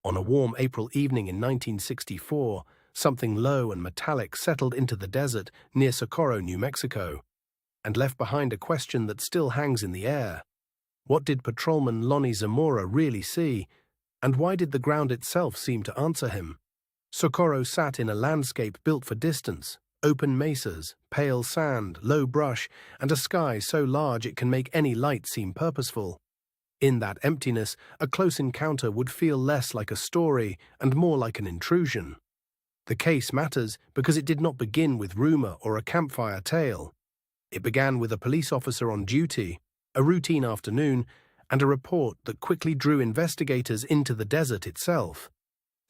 On a warm April evening in 1964, something low and metallic settled into the desert near Socorro, New Mexico, and left behind a question that still hangs in the air. What did patrolman Lonnie Zamora really see, and why did the ground itself seem to answer him? Socorro sat in a landscape built for distance, open mesas, pale sand, low brush, and a sky so large it can make any light seem purposeful. In that emptiness, a close encounter would feel less like a story and more like an intrusion. The case matters because it did not begin with rumor or a campfire tale. It began with a police officer on duty, a routine afternoon, and a report that quickly drew investigators into the desert itself.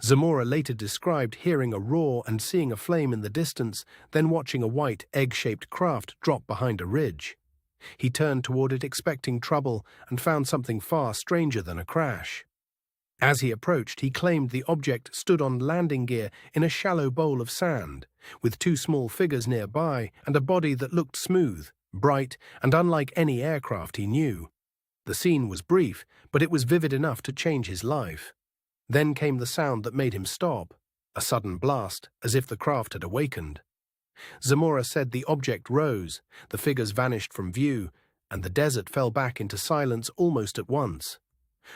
Zamora later described hearing a roar and seeing a flame in the distance, then watching a white, egg-shaped craft drop behind a ridge. He turned toward it expecting trouble and found something far stranger than a crash. As he approached, he claimed the object stood on landing gear in a shallow bowl of sand, with two small figures nearby and a body that looked smooth, bright, and unlike any aircraft he knew. The scene was brief, but it was vivid enough to change his life. Then came the sound that made him stop, a sudden blast, as if the craft had awakened. Zamora said the object rose, the figures vanished from view, and the desert fell back into silence almost at once.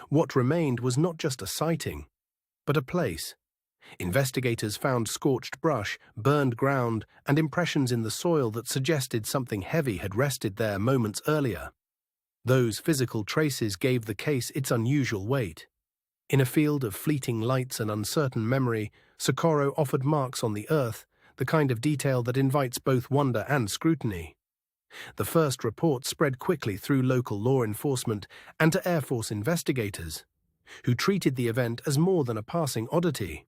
What remained was not just a sighting, but a place. Investigators found scorched brush, burned ground, and impressions in the soil that suggested something heavy had rested there moments earlier. Those physical traces gave the case its unusual weight. In a field of fleeting lights and uncertain memory, Socorro offered marks on the earth, the kind of detail that invites both wonder and scrutiny. The first report spread quickly through local law enforcement and to Air Force investigators, who treated the event as more than a passing oddity.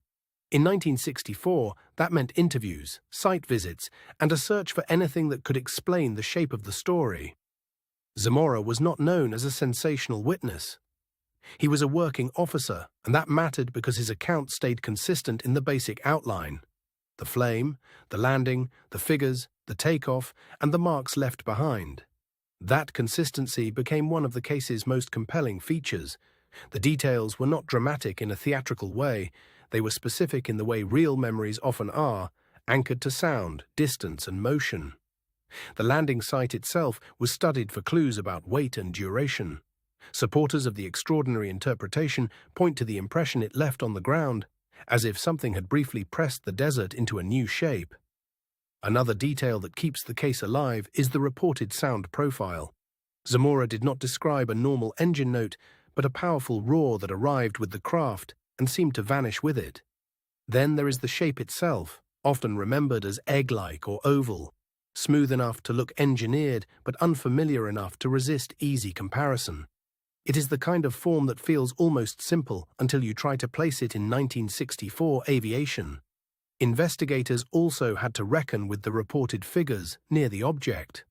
In 1964, that meant interviews, site visits, and a search for anything that could explain the shape of the story. Zamora was not known as a sensational witness. He was a working officer, and that mattered because his account stayed consistent in the basic outline. The flame, the landing, the figures, the takeoff, and the marks left behind. That consistency became one of the case's most compelling features. The details were not dramatic in a theatrical way, they were specific in the way real memories often are, anchored to sound, distance, and motion. The landing site itself was studied for clues about weight and duration. Supporters of the extraordinary interpretation point to the impression it left on the ground, as if something had briefly pressed the desert into a new shape. Another detail that keeps the case alive is the reported sound profile. Zamora did not describe a normal engine note, but a powerful roar that arrived with the craft and seemed to vanish with it. Then there is the shape itself, often remembered as egg-like or oval, smooth enough to look engineered but unfamiliar enough to resist easy comparison. It is the kind of form that feels almost simple until you try to place it in 1964 aviation. Investigators also had to reckon with the reported figures near the object.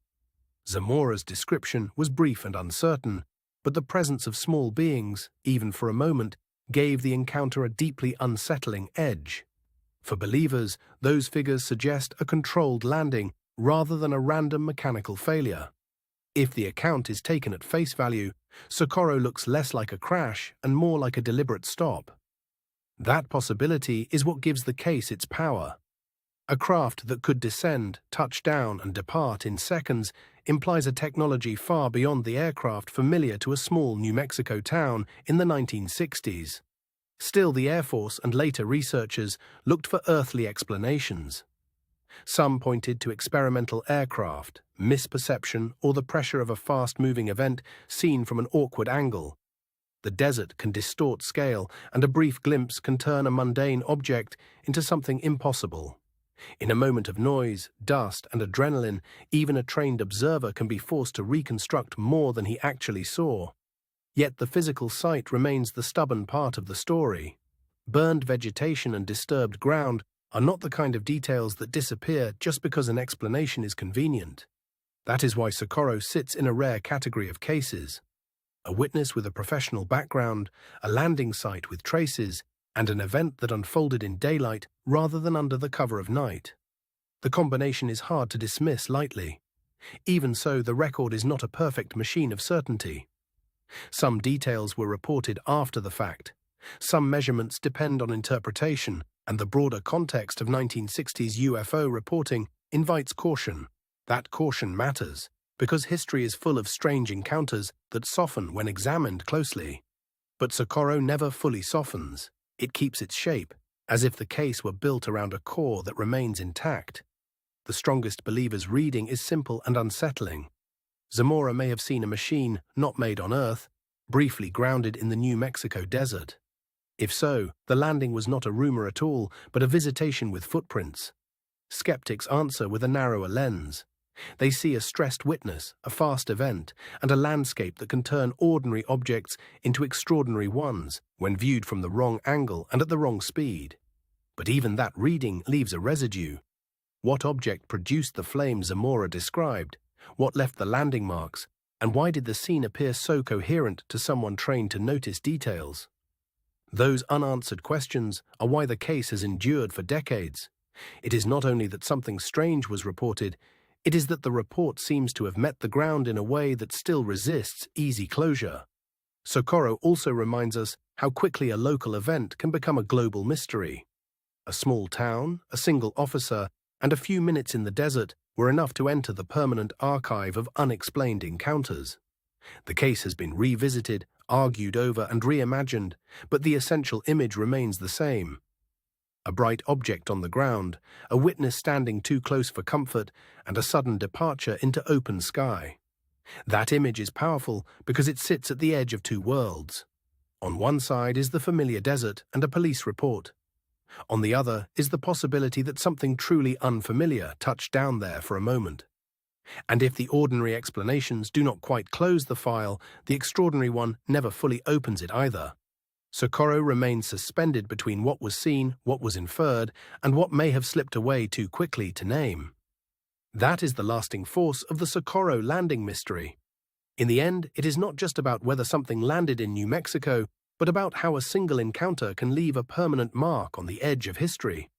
Zamora's description was brief and uncertain, but the presence of small beings, even for a moment, gave the encounter a deeply unsettling edge. For believers, those figures suggest a controlled landing rather than a random mechanical failure. If the account is taken at face value, Socorro looks less like a crash and more like a deliberate stop. That possibility is what gives the case its power. A craft that could descend, touch down, and depart in seconds implies a technology far beyond the aircraft familiar to a small New Mexico town in the 1960s. Still, the Air Force and later researchers looked for earthly explanations. Some pointed to experimental aircraft, misperception, or the pressure of a fast-moving event seen from an awkward angle. The desert can distort scale, and a brief glimpse can turn a mundane object into something impossible. In a moment of noise, dust, and adrenaline, even a trained observer can be forced to reconstruct more than he actually saw. Yet the physical sight remains the stubborn part of the story. Burned vegetation and disturbed ground are not the kind of details that disappear just because an explanation is convenient. That is why Socorro sits in a rare category of cases. A witness with a professional background, a landing site with traces, and an event that unfolded in daylight rather than under the cover of night. The combination is hard to dismiss lightly. Even so, the record is not a perfect machine of certainty. Some details were reported after the fact. Some measurements depend on interpretation, and the broader context of 1960s UFO reporting invites caution. That caution matters, because history is full of strange encounters that soften when examined closely. But Socorro never fully softens. It keeps its shape, as if the case were built around a core that remains intact. The strongest believer's reading is simple and unsettling. Zamora may have seen a machine not made on Earth, briefly grounded in the New Mexico desert. If so, the landing was not a rumor at all, but a visitation with footprints. Skeptics answer with a narrower lens. They see a stressed witness, a fast event, and a landscape that can turn ordinary objects into extraordinary ones when viewed from the wrong angle and at the wrong speed. But even that reading leaves a residue. What object produced the flame Zamora described? What left the landing marks? And why did the scene appear so coherent to someone trained to notice details? Those unanswered questions are why the case has endured for decades. It is not only that something strange was reported, it is that the report seems to have met the ground in a way that still resists easy closure. Socorro also reminds us how quickly a local event can become a global mystery. A small town, a single officer, and a few minutes in the desert were enough to enter the permanent archive of unexplained encounters. The case has been revisited, argued over, and reimagined, but the essential image remains the same. A bright object on the ground, a witness standing too close for comfort, and a sudden departure into open sky. That image is powerful because it sits at the edge of two worlds. On one side is the familiar desert and a police report. On the other is the possibility that something truly unfamiliar touched down there for a moment. And if the ordinary explanations do not quite close the file, the extraordinary one never fully opens it either. Socorro remains suspended between what was seen, what was inferred, and what may have slipped away too quickly to name. That is the lasting force of the Socorro landing mystery. In the end, it is not just about whether something landed in New Mexico, but about how a single encounter can leave a permanent mark on the edge of history.